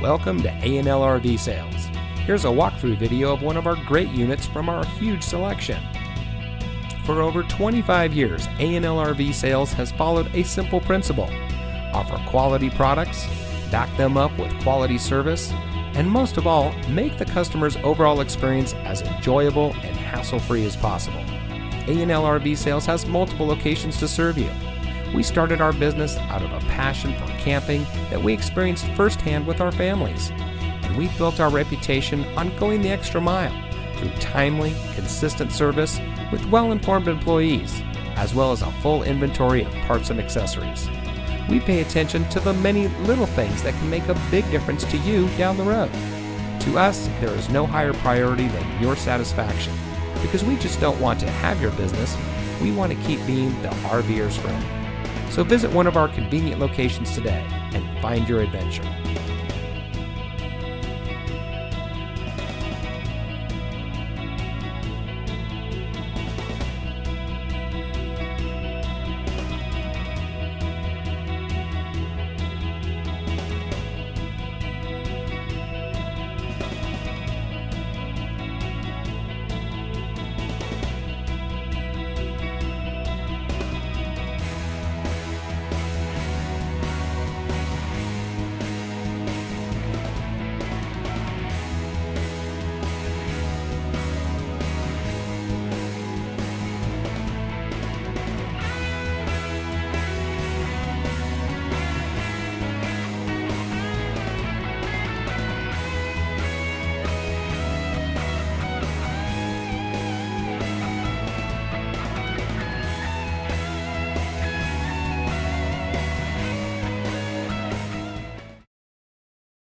Welcome to A&L RV Sales. Here's a walkthrough video of one of our great units from our huge selection. For over 25 years, A&L RV Sales has followed a simple principle: offer quality products, back them up with quality service, and most of all, make the customer's overall experience as enjoyable and hassle-free as possible. A&L RV Sales has multiple locations to serve you. We started our business out of a passion for camping that we experienced firsthand with our families, and we built our reputation on going the extra mile through timely, consistent service with well-informed employees, as well as a full inventory of parts and accessories. We pay attention to the many little things that can make a big difference to you down the road. To us, there is no higher priority than your satisfaction, because we just don't want to have your business, we want to keep being the RVer's friend. So visit one of our convenient locations today and find your adventure.